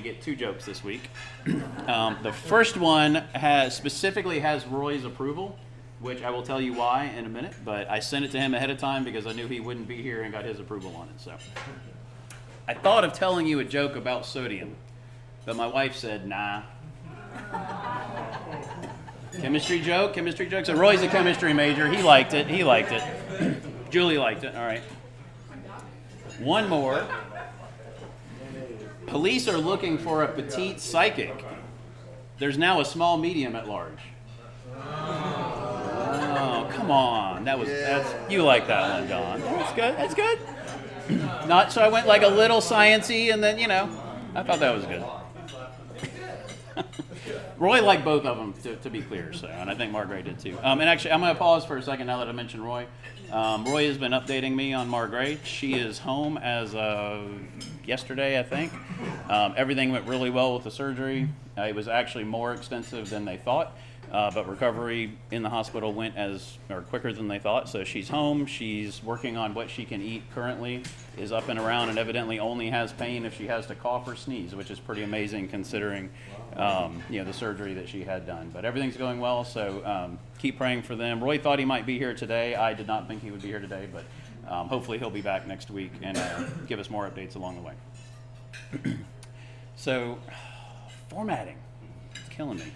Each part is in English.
Get two jokes this week. The first one specifically has Roy's approval, which I will tell you why in a minute, but I sent it to him ahead of time because I knew he wouldn't be here and got his approval on it. So I thought of telling you a joke about sodium, but my wife said, nah. Chemistry joke. So Roy's a chemistry major. He liked it. Julie liked it. All right. One more. Police are looking for a petite psychic. There's now a small medium at large. Oh, come on. You like that one, Don. That's good. Not so I went like a little sciencey and then, I thought that was good. Roy liked both of them, to be clear, and I think Margaret did too. And actually, I'm going to pause for a second now that I mentioned Roy. Roy has been updating me on Margaret. She is home as of yesterday, I think. Everything went really well with the surgery. It was actually more extensive than they thought, but recovery in the hospital went quicker than they thought. So she's home. She's working on what she can eat currently, is up and around, and evidently only has pain if she has to cough or sneeze, which is pretty amazing considering the surgery that she had done. But everything's going well, so keep praying for them. Roy thought he might be here today. I did not think he would be here today, but hopefully he'll be back next week and give us more updates along the way. So, formatting. It's killing me.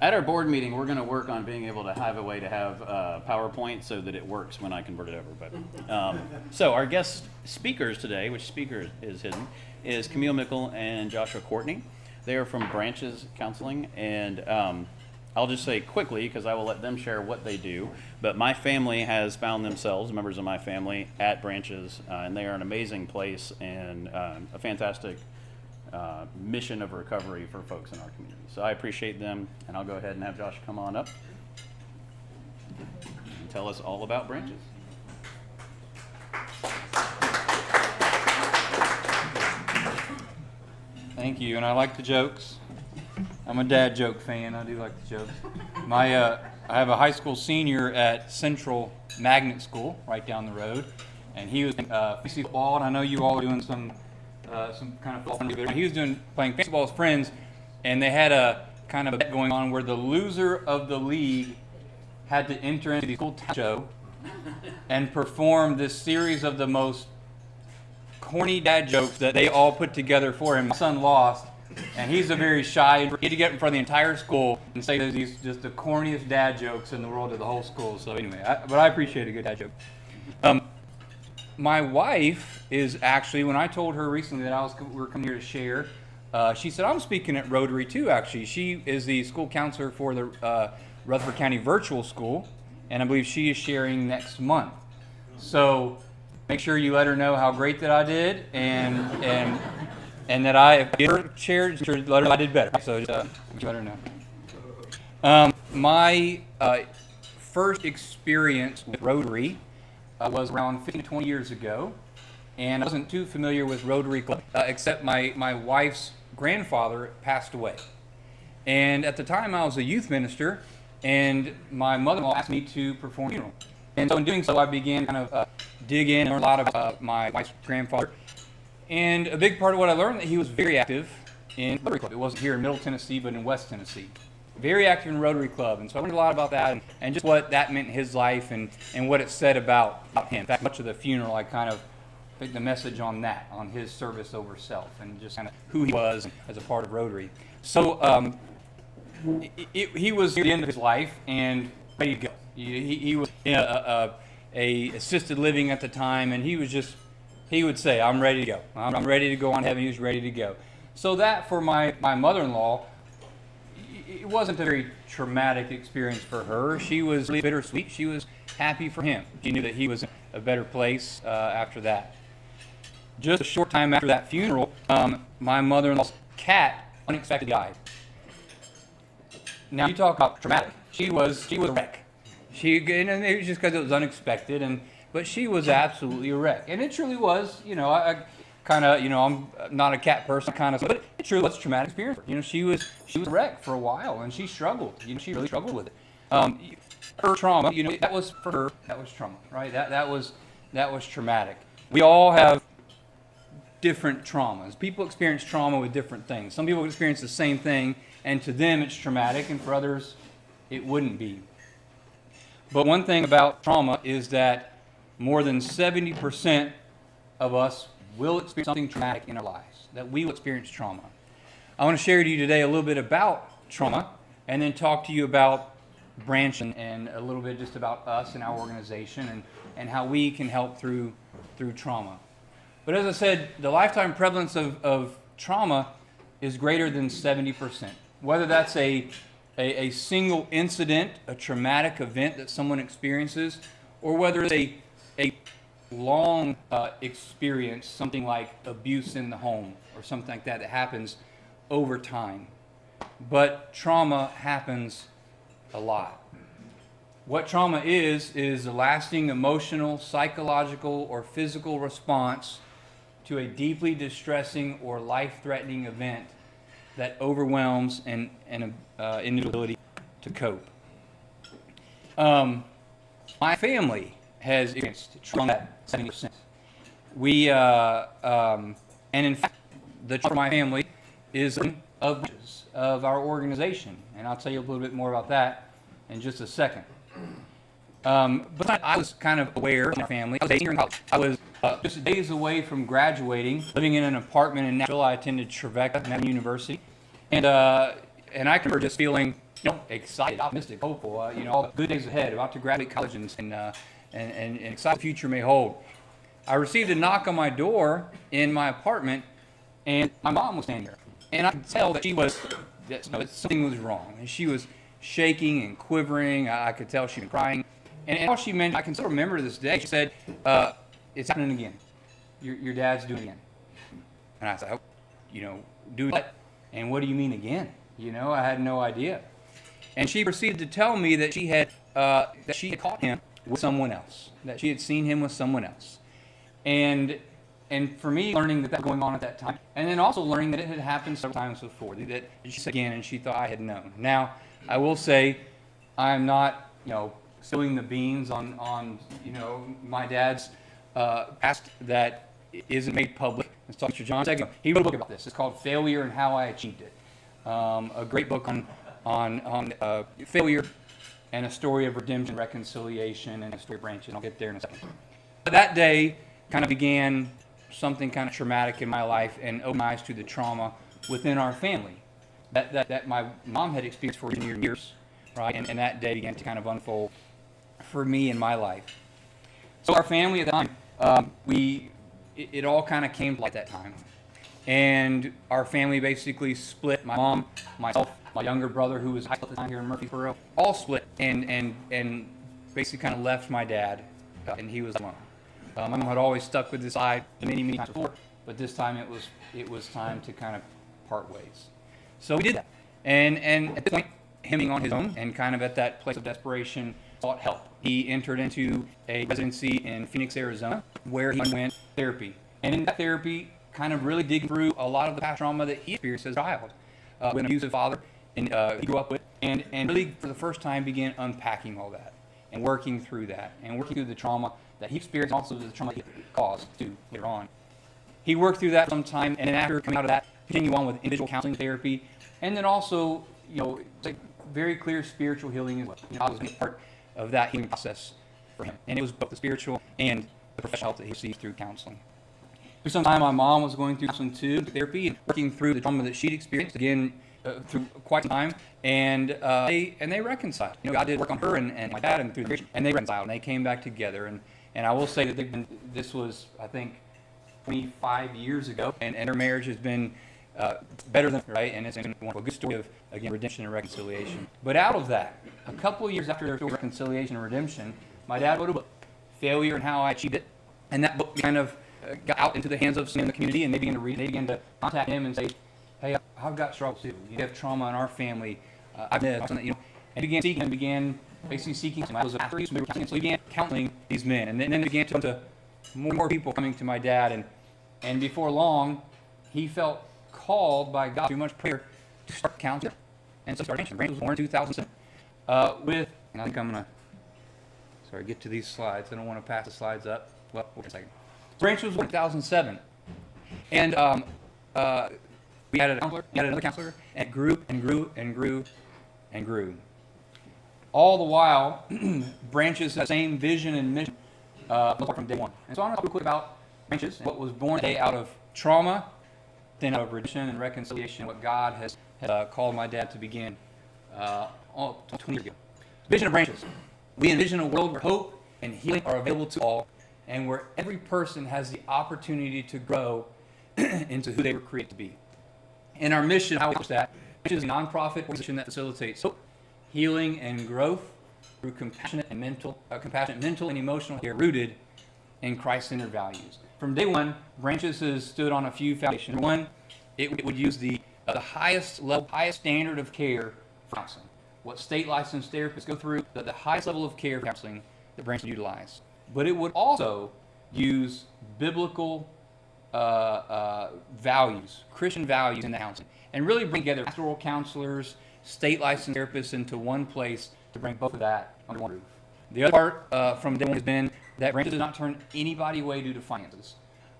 At our board meeting, we're going to work on being able to have a way to have PowerPoint so that it works when I convert it over. But so our guest speakers today, which speaker is hidden, is Camille, Mickle, and Joshua Courtney. They are from Branches Counseling, and I'll just say quickly, because I will let them share what they do, but my family has found themselves, members of my family, at Branches, and they are an amazing place and a fantastic mission of recovery for folks in our community. So I appreciate them, and I'll go ahead and have Josh come on up and tell us all about Branches. Thank you, and I like the jokes. I'm a dad joke fan. I do like the jokes. I have a high school senior at Central Magnet School right down the road, and he was fantasy football. And I know you all are doing some kind of football. He was playing fantasy ball with friends, and they had a kind of a bet going on where the loser of the league had to enter into the school talent show and perform this series of the most corny dad jokes that they all put together for him. My son lost, and he's a very shy. He had to get in front of the entire school and say these just the corniest dad jokes in the world to the whole school. So anyway, but I appreciate a good dad joke. My wife is actually, when I told her recently that we were coming here to share, she said, I'm speaking at Rotary too, actually. She is the school counselor for the Rutherford County Virtual School, and I believe she is sharing next month. So make sure you let her know how great that I did, and that if I shared, let her know I did better. So just let her know. My first experience with Rotary was around 15 to 20 years ago, and I wasn't too familiar with Rotary Club, except my wife's grandfather passed away. And at the time I was a youth minister, and my mother-in-law asked me to perform a funeral. And so in doing so, I began kind of dig in and learn a lot about my wife's grandfather. And a big part of what I learned that he was very active in Rotary Club. It wasn't here in Middle Tennessee, but in West Tennessee. Very active in Rotary Club. And so I learned a lot about that and just what that meant in his life and what it said about him. In fact, much of the funeral, I kind of think the message on that, on his service over self and just kind of who he was as a part of Rotary. So he was near the end of his life and ready to go. He was in a assisted living at the time, and he would say, I'm ready to go. I'm ready to go on heaven. He was ready to go. So that for my mother-in-law, it wasn't a very traumatic experience for her. She was really bittersweet. She was happy for him. She knew that he was in a better place after that. Just a short time after that funeral, my mother-in-law's cat unexpectedly died. Now you talk about traumatic. She was a wreck. And it was just because it was unexpected, but she was absolutely a wreck, and it truly was. I kind of, I'm not a cat person, but it truly was a traumatic experience. She was a wreck for a while, and she struggled. She really struggled with it. Her trauma, that was for her. That was trauma, right? That was traumatic. We all have different traumas. People experience trauma with different things. Some people experience the same thing, and to them it's traumatic, and for others it wouldn't be. But one thing about trauma is that more than 70% of us will experience something traumatic in our lives, that we will experience trauma. I want to share to you today a little bit about trauma, and then talk to you about branching and a little bit just about us and our organization and how we can help through trauma. But as I said, the lifetime prevalence of trauma is greater than 70%. Whether that's a single incident, a traumatic event that someone experiences, or whether it's a long experience, something like abuse in the home or something like that happens over time. But trauma happens a lot. What trauma is a lasting emotional, psychological, or physical response to a deeply distressing or life-threatening event that overwhelms an individual's ability to cope. My family has experienced trauma at 70%. And in fact, the trauma of my family is of our organization, and I'll tell you a little bit more about that in just a second. But I was kind of aware of my family. I was a senior in college. I was just days away from graduating, living in an apartment in Nashville. I attended Trevecca University, and I can remember just feeling, excited, optimistic, hopeful. All the good days ahead, about to graduate college, and excited the future may hold. I received a knock on my door in my apartment, and my mom was standing there, and I could tell that that something was wrong, and she was shaking and quivering. I could tell she'd been crying. And all she mentioned, I can still remember to this day, she said, it's happening again. Your dad's doing it again. And I said, do what? And what do you mean again? I had no idea. And she proceeded to tell me that she had caught him with someone else, that she had seen him with someone else. And for me, learning that was going on at that time, and then also learning that it had happened several times before, that she said again, and she thought I had known. Now, I will say, I'm not, spilling the beans on my dad's past that isn't made public. Let's talk to Mr. John Seguin. He wrote a book about this. It's called Failure and How I Achieved It. A great book on failure and a story of redemption, reconciliation, and a story of branches. I'll get there in a second. But that day kind of began something kind of traumatic in my life and opened my eyes to the trauma within our family that my mom had experienced for years, right? And that day began to kind of unfold for me in my life. So our family at the time, it all kind of came to light that time. And our family basically split. My mom, myself, my younger brother, who was high school at the time here in Murfreesboro, all split and basically kind of left my dad, and he was alone. My mom had always stuck with this side many times before, but this time it was time to kind of part ways. So we did that. And at this point, him being on his own and kind of at that place of desperation, sought help. He entered into a residency in Phoenix, Arizona, where he underwent therapy. And in that therapy, kind of really digging through a lot of the past trauma that he experienced as a child, with an abusive father and he grew up with, and really for the first time began unpacking all that and working through that and working through the trauma that he experienced, also the trauma he caused to later on. He worked through that some time, and then after coming out of that, continue on with individual counseling therapy, and then also, it's like very clear spiritual healing as well. I was part of that healing process for him, and it was both the spiritual and the professional help that he received through counseling. For some time, my mom was going through counseling too, therapy, and working through the trauma that she'd experienced again through quite some time, and they reconciled. God did work on her and my dad, and through the marriage, and they reconciled, and they came back together. And I will say that this was, I think, 25 years ago, and their marriage has been better than right, and it's been a good story of, again, redemption and reconciliation. But out of that, a couple of years after their story of reconciliation and redemption, my dad wrote a book, Failure and How I Achieved It, and that book kind of got out into the hands of some in the community, and they began to read, they began to contact him and say, hey, I've got struggles too. You have trauma in our family. I've had something, and he began basically seeking some. I was after so he began counseling these men, and then it began to come to more people coming to my dad, and before long, he felt called by God through much prayer to start counseling, and so started. Branch was born in 2007 and I think I'm gonna get to these slides. I don't want to pass the slides up. Well, wait a second. Branch was born in 2007, And we added a counselor, we added another counselor, and it grew and grew and grew and grew. All the while, Branches had the same vision and mission from day one. And so I want to talk real quick about Branches and what was born today out of trauma, then out of redemption and reconciliation, what God has called my dad to begin 20 years ago. Vision of Branches. We envision a world where hope and healing are available to all, and where every person has the opportunity to grow into who they were created to be. And our mission, how we accomplish that, which is a nonprofit organization that facilitates hope, healing, and growth through compassionate, mental, and emotional care rooted in Christ-centered values. From day one, Branches has stood on a few foundations. One, it would use the highest level, highest standard of care for counseling. What state licensed therapists go through, the highest level of care for counseling that Branches utilize. But it would also use biblical values, Christian values in the counseling, and really bring together pastoral counselors, state licensed therapists into one place to bring both of that under one roof. The other part from day one has been that Branches does not turn anybody away due to finances.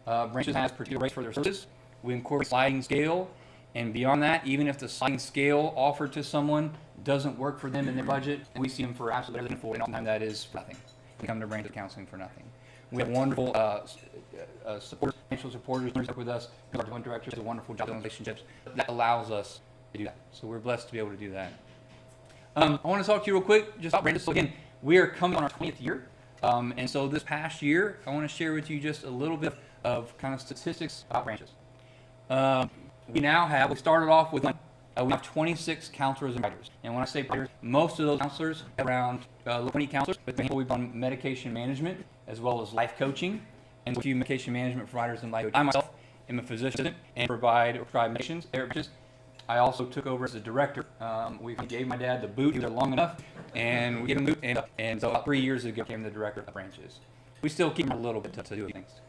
Branches has particular rates for their services. We incorporate sliding scale, and beyond that, even if the sliding scale offered to someone doesn't work for them in their budget, we see them for absolutely everything for, and oftentimes that is for nothing. We come to Branches counseling for nothing. We have wonderful supporters, financial supporters, who work with us. Our development directors do a wonderful job in relationships that allows us to do that. So we're blessed to be able to do that. I want to talk to you real quick just about Branches. So again, we are coming on our 20th year. And so this past year, I want to share with you just a little bit of kind of statistics about Branches. We started off with we have 26 counselors and writers. And when I say writers, most of those counselors, around 20 counselors, but we've done medication management as well as life coaching, and a few medication management providers and life coaching. I myself am a physician and provide medications there. I also took over as a director. We gave my dad the boot. He was there long enough, and we gave him the boot. And so about 3 years ago, I became the director of Branches. We still keep him a little bit to do things.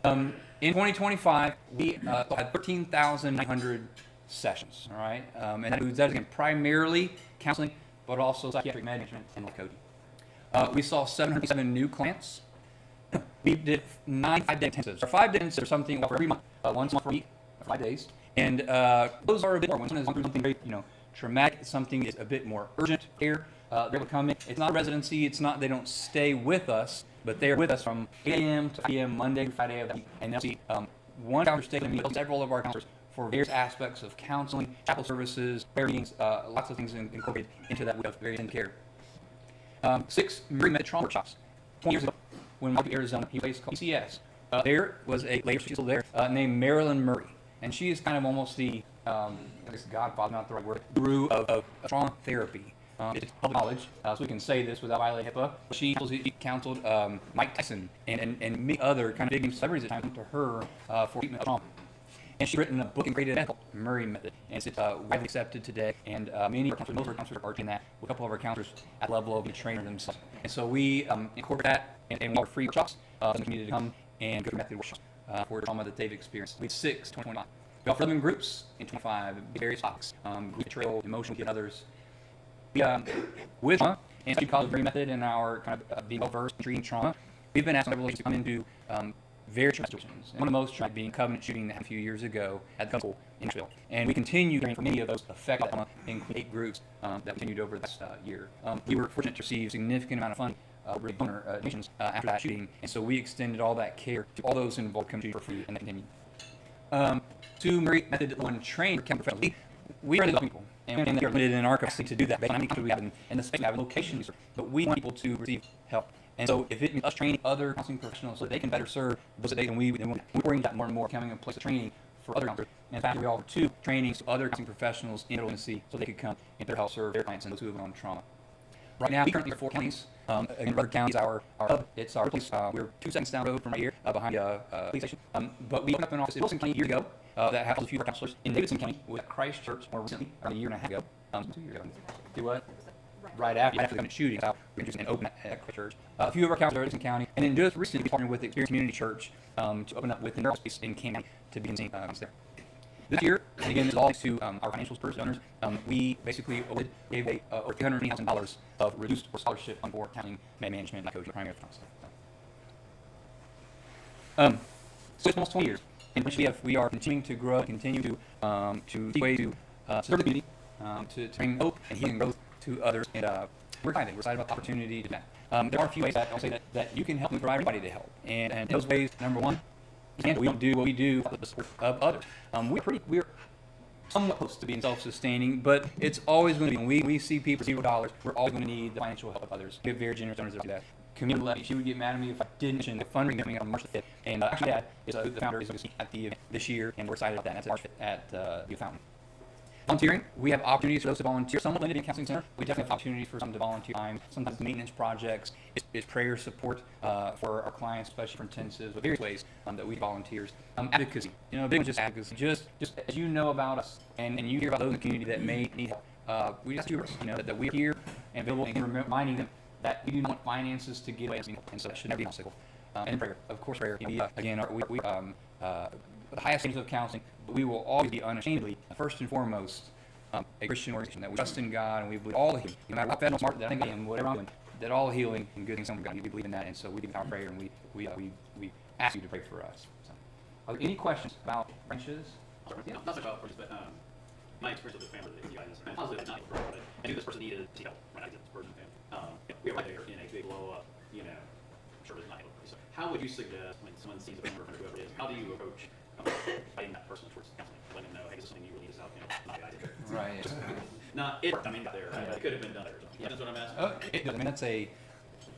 In 2025, we had 13,900 sessions. All right, and that includes again primarily counseling, but also psychiatric management and life coaching. We saw 707 new clients. We did 9 5-day intensives. Our 5-day intensives are something we offer every month, once a month for a week, for 5 days. And those are a bit more. When someone is something very, traumatic, something is a bit more urgent care. They're able to come in. It's not a residency. It's not. They don't stay with us, but they are with us from 8 a.m. to 5 p.m. Monday to Friday of the week. And they'll see one counselor stay with me, several of our counselors for various aspects of counseling, chapel services, prayer meetings, lots of things incorporated into that. We have very intense care. 6 Mary Med trauma workshops. 20 years ago, when I was in Arizona, he was called PCS. There was a lady, she's still there, named Marilyn Murray. And she is kind of almost the, I guess godfather, not the right word, guru of trauma therapy. It's public knowledge, so we can say this without violating HIPAA. She counseled Mike Tyson and many other kind of big celebrities at times to her for treatment of trauma. And she's written a book and created a method called Murray Method. And it's widely accepted today. And many of our counselors, most of our counselors are doing that with a couple of our counselors at the level of the trainer themselves. And so we incorporate that and we offer free workshops for the community to come and go through method workshops for the trauma that they've experienced. We have 6, 2025. We offer them in groups in 25, various topics, grief, betrayal, emotional, and others. We, with trauma, and we call it Murray Method in our kind of being well-versed in treating trauma, we've been asking everyone to come into very traumatic situations. And one of the most traumatic being Covenant shooting that happened a few years ago at the school in Nashville. And we continue caring for many of those affected by trauma, including 8 groups that continued over this year. We were fortunate to receive a significant amount of funding donor donations after that shooting, and so we extended all that care to all those involved coming for free, and that continued. 2 Murray Method 1 trained counselor professionals. We are the people, and they are limited in our capacity to do that based on how many counselors we have and the space we have and location, but we want people to receive help. And so if it means us training other counseling professionals so they can better serve those that they, and we're bringing that more and more, becoming a place of training for other counselors. And in fact, we offer 2 trainings to other counseling professionals in Middle Tennessee so they could come and better help serve their clients and those who have gone trauma. Right now, we currently have 4 counties. Again, Rotary County is our hub. It's our place. We're 2 seconds down the road from right here, behind the police station. But we opened up an office in Wilson County years ago that housed a few of our counselors in Davidson County with Christ Church more recently, about a year and a half ago. 2 years ago. Do what? Right after the Covenant shooting, we just opened at Christ Church. A few of our counselors in Davidson County, and then just recently we partnered with the Experience Community Church to open up within their space in Camille to begin seeing there. This year, and again, this is all thanks to our financial spurs donors, we basically gave over $380,000 of reduced scholarship on board counseling, management, and coaching, primary counseling. So it's almost 20 years. And we are continuing to grow, continue to seek ways to serve the community, to bring hope and healing growth to others. And we're excited. We're excited about the opportunity to do that. There are a few ways that I'll say that you can help and provide everybody to help. And those ways, number one, we don't do what we do without the support of others. We're somewhat close to being self-sustaining, but it's always going to be, when we see people $0, we're always going to need the financial help of others. We're very generous donors to do that. Camille, she would get mad at me if I didn't mention the fundraising coming up on March 5th. And actually, Dad is the founder is going to speak at the event this year, and we're excited about that. That's March 5th at the Fountain. Volunteering, we have opportunities for those to volunteer. Somewhat limited in counseling center. We definitely have opportunities for some to volunteer time. Sometimes maintenance projects, it's prayer support for our clients, especially for intensives, with various ways that we volunteers. Advocacy, big one, just advocacy. Just as you know about us, and you hear about those in the community that may need help, we just do that we're here and available, and reminding them that we do not want finances to get away, and so that should never be an obstacle. And prayer, of course, prayer. Again, we the highest standards of counseling, but we will always be unashamedly, first and foremost, a Christian organization that we trust in God, and we believe all the healing, no matter what fed, smart that I think I am, whatever I'm doing, that all healing and good things come from God. We believe in that, and so we give our prayer, and we ask you to pray for us. So, are there any questions about branches? Yeah, not so about branches, but my experience with the family that you guys, I'm positive it's not for but I knew this person needed help when I did this person family. We were right there in a big blow up, I'm sure it's not able to. So how would you suggest when someone sees a member or whoever it is, how do you approach fighting that person towards counseling, letting them know, hey, this is something you really need to help, not the idea. Right. Not it, out there, right? It could have been done better. Yeah, that's what I'm asking.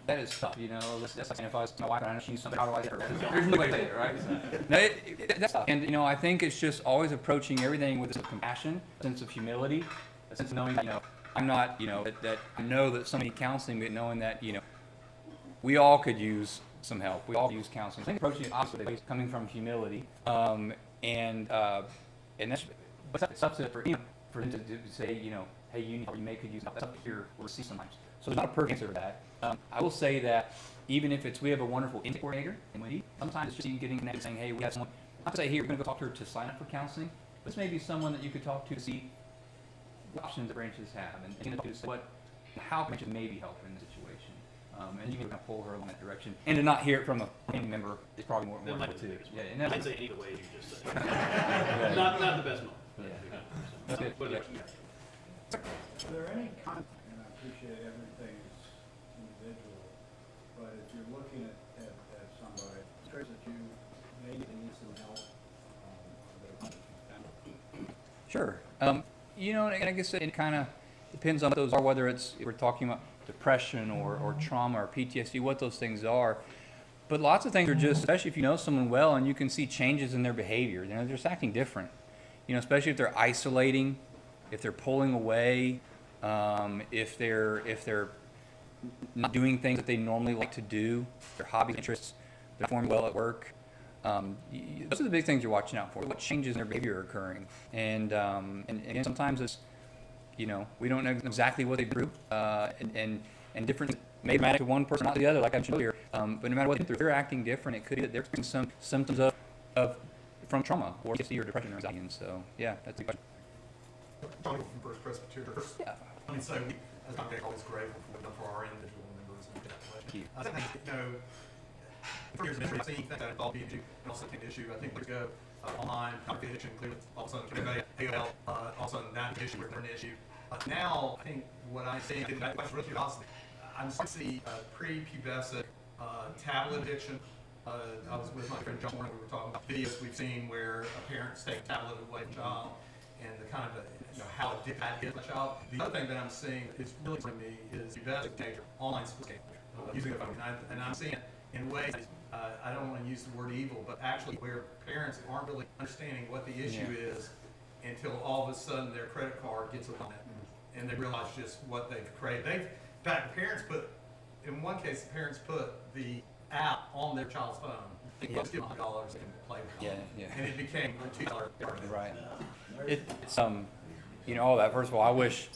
That is tough, that's like if I was my wife and I know she needs something, how do I get her? There's no way to say it, right? No, that's tough. And, I think it's just always approaching everything with a sense of compassion, a sense of humility, a sense of knowing that, I'm not, that I know that somebody need counseling, but knowing that, we all could use some help. We all use counseling. I think approaching it opposite, coming from humility, and that's substitute for them to say, hey, you need help, you may could use help. That's up here, we'll see sometimes. So there's not a perfect answer to that. I will say that even if we have a wonderful intake coordinator, and sometimes it's just even getting connected, saying, hey, we have someone, not to say, hey, we're going to go talk to her to sign up for counseling, but this may be someone that you could talk to see what options the branches have, and to see how branches may be helping in the situation. And you can kind of pull her in that direction. And to not hear it from a family member is probably more important too. Yeah, and I'd say any of the ways you just said. Not the best moment. Yeah. That's good. Are there any and I appreciate everything is individual, but if you're looking at somebody, that you maybe need some help, Sure. And I guess it kind of depends on what those are, whether if we're talking about depression or trauma or PTSD, what those things are. But lots of things are just, especially if you know someone well and you can see changes in their behavior, they're just acting different. Especially if they're isolating, if they're pulling away, if they're not doing things that they normally like to do, their hobbies, interests, they're performing well at work. Those are the big things you're watching out for. What changes in their behavior are occurring, and again, sometimes it's we don't know exactly what they've been through, and different may be dramatic to one person, not the other, like I mentioned earlier. But no matter what they've been through, they're acting different. It could be that they're experiencing some symptoms of from trauma or PTSD or depression or anxiety. And so, yeah, that's the question. John from First Presbyterian. Yeah. I mean, so we, as I'm always grateful for our individual members and that way. Thank you. I think, for years of ministry, I've seen things that involve the issue and also the issue. I think years ago, online, pornography addiction, clearly, all of a sudden, AOL, all of a sudden, that issue was an issue. Now, I think what I'm seeing, and that's really honestly, I'm starting to see prepubescent tablet addiction. I was with my friend John when we were talking about videos we've seen where parents take a tablet away from a child and the kind of how addicted that is to a child. The other thing that I'm seeing is really to me is pubescent teenager online sports games using the phone, and I'm seeing it in ways. I don't want to use the word evil, but actually where parents aren't really understanding what the issue is until all of a sudden their credit card gets on it and they realize just what they've created. In fact, in one case, the parents put the app on their child's phone. Let's give them $100 and play with it. Yeah. And it became a $2. Right. It's all that. First of all, I wish,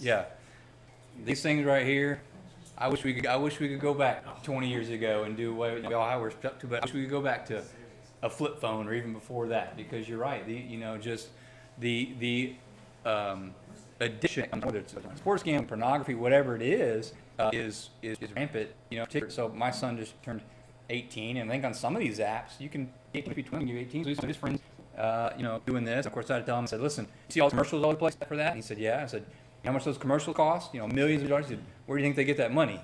these things right here. I wish we could go back 20 years ago and do what we all were stuck to. But I wish we could go back to a flip phone or even before that, because you're right. The addiction, whether it's a sports game, pornography, whatever it is rampant. So my son just turned 18, and I think on some of these apps you can get between you 18. So some of his friends doing this. Of course, I had to tell him, I said, listen, you see all the commercials all over the place for that? And he said, yeah. I said, how much those commercials cost? Millions of dollars. He said, where do you think they get that money?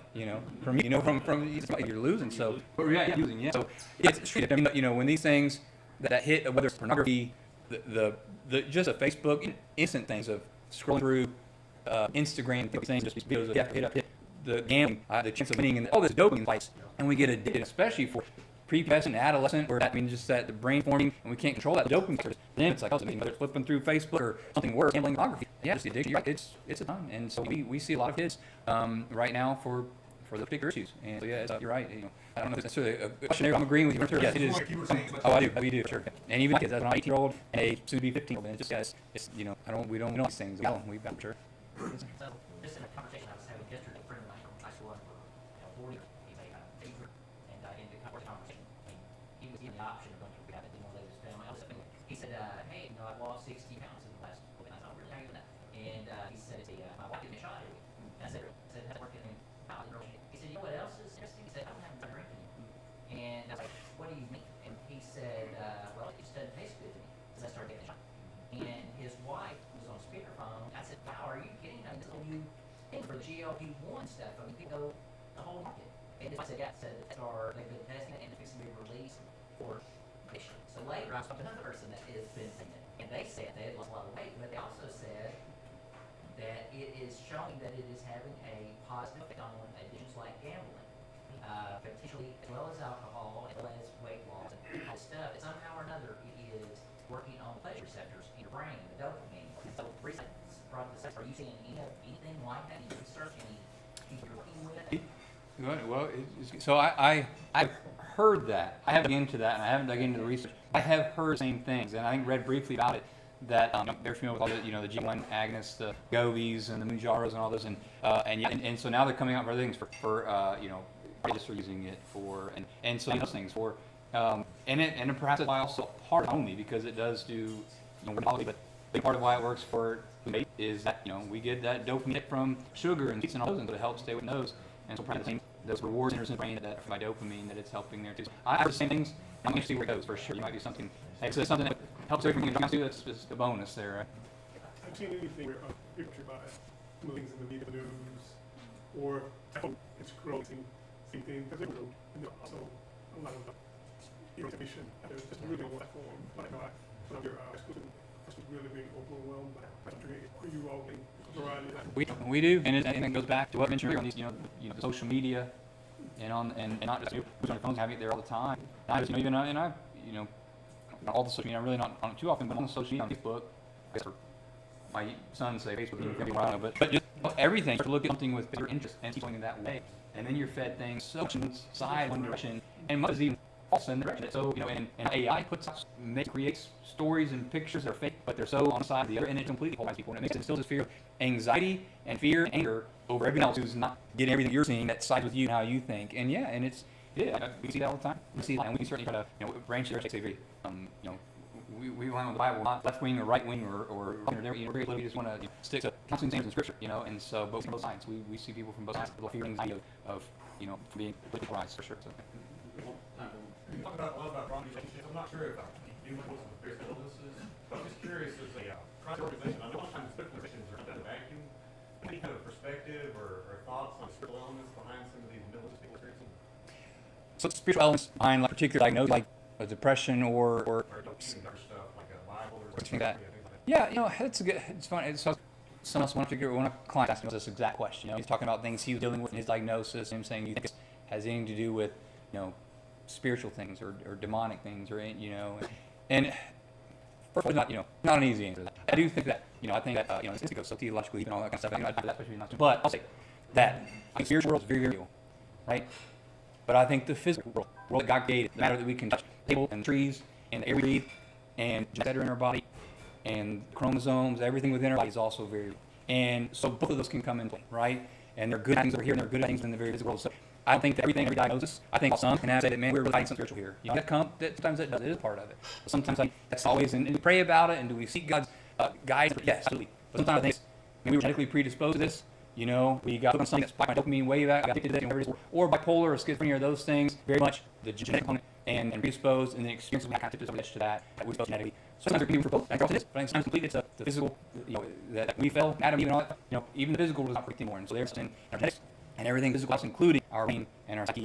From you're losing. So, but yeah, losing. Yeah. So it's true. I mean, when these things that hit, whether it's pornography, the just a Facebook, instant things of scrolling through Instagram, things, just videos of hit the gambling, the chance of winning, and all this dopamine fights, and we get addicted, especially for prepubescent, adolescent, where that means just that the brain forming, and we can't control that dopamine. Then it's like, whether it's flipping through Facebook or something worse, gambling, pornography. Yeah, it's the addiction. You're right. It's a ton, and so we see a lot of kids right now for those particular issues. And so yeah, you're right. I don't know if it's necessarily a question there. I'm agreeing with you. Sure. Yes, it is. Like you were saying, Oh, I do. We do. Sure. And even my kids, as an 18-year-old and a soon-to-be 15-year-old, and it's just it's we don't know these things. We've got sure. So, just in a conversation I was having yesterday, a friend of mine from high school, for 40, he's a teacher, and in the conversation, he was given the option of going to rehab and doing all that with his family. I was thinking, he said, hey, I've lost 60 pounds in the last 4 months. I don't really how you doing that. And he said, my wife gave me a shot every week. And I said, how's it working? He said, you know what else is interesting? He said, I don't have to drink anymore. And I was like, what do you mean? And he said, well, it just doesn't taste good to me because I started getting a shot. And his wife was on speakerphone. I said, wow, are you kidding? I mean, this whole new thing for the GLP-1 stuff. I mean, people go the whole market. And I said, yeah, they've been testing it and it's fixing to be released for patient. So later, I spoke to another person that has been taking it. And they said they had lost a lot of weight, but they also said that it is showing that it is having a positive effect on addictions like gambling, potentially, as well as alcohol, as well as weight loss and all this stuff. And somehow or another, it is working on pleasure receptors in your brain, the dopamine. And so, recently, are you seeing anything like that? Any research, anything you're working with? Well, so I've heard that. I haven't dug into that, and I haven't dug into the research. I have heard the same things, and I think read briefly about it. That they're familiar with all the the G1 agonists, the Govies and the Mounjaros and all those, and so now they're coming out with other things for artists are using it for and so those things for and perhaps that's why also part only because it does do quality, but the part of why it works for me is that we get that dopamine hit from sugar and sweets and all those, and so it helps stay with those, and so probably the same those reward centers in the brain that for my dopamine that it's helping there too. So I have the same things. I'm going to see where it goes for sure. You might do something. It's something that helps everything you're trying to do. That's just a bonus there, right? I've seen anything where picture by movies in the media news or it's scrolling, same thing, because there was also a lot of irritation. There's just really one platform. Like some of your students are really being overwhelmed by you all getting a variety of we do, and it goes back to what I mentioned earlier on these social media and not just who's on your phones having it there all the time. I just even and I all the social media, really not on it too often, but on the social media, on Facebook, I guess for my son say Facebook, but just everything, to look at something with your interest and keep going in that way. And then you're fed things so much inside one direction, and much is even false in the direction. So, and AI creates stories and pictures that are fake, but they're so on the side of the other, and it completely polarizes people. And it makes it still this fear, anxiety, and fear and anger over everyone else who's not getting everything you're seeing that sides with you and how you think. And yeah, and we see that all the time. We see that, and we certainly try to, branch there. Say, we rely on the Bible, not left wing or right wing or we just want to stick to counseling things in Scripture, and so both sides. We see people from both sides, the fear and anxiety of being politically polarized for sure. So. You talk about a lot about wrong relationships. I'm not sure if you look at various illnesses, but I'm just curious as a private organization. I know a lot of times spiritual organizations are in a vacuum. Any kind of perspective or thoughts on spiritual elements behind some of these mental illness people experiencing? So spiritual elements behind like particular diagnosis, like a depression or stuff like a Bible or something like that. Yeah, it's fun. Someone else one of clients asked me this exact question. He's talking about things he was dealing with in his diagnosis, and him saying, "You think this has anything to do with, spiritual things or demonic things or and first of all, not an easy answer. I do think that I think that it's to go so theologically and all that kind of stuff. I think that especially not too. But I'll say that the spiritual world is very, very real, right? But I think the physical world that God created, the matter that we can touch, the table and the trees and the air we breathe and genes that are in our body and chromosomes, everything within our body is also very real. And so both of those can come into play, right? And there are good things over here and there are good things in the very physical world. So I don't think that every diagnosis, I think some can have say that, man, we're really hiding something spiritual here. Sometimes it does, it is part of it. But sometimes that's always, and we pray about it, and do we seek God's guidance? Yes, absolutely. But sometimes I think maybe we're genetically predisposed to this. We got on something that's spiked my dopamine way back, got addicted to this, or bipolar or schizophrenia or those things, very much the genetic component and predisposed, and the experiences we kind of tipped us over the edge to that we supposed genetically. sometimes there can be for both. After all, it is. But I think sometimes complete, it's the physical, that we fell, anatomy, and all that. Even the physical does not work anymore. And so there's in our genetics and everything physical, including our brain and our psyche.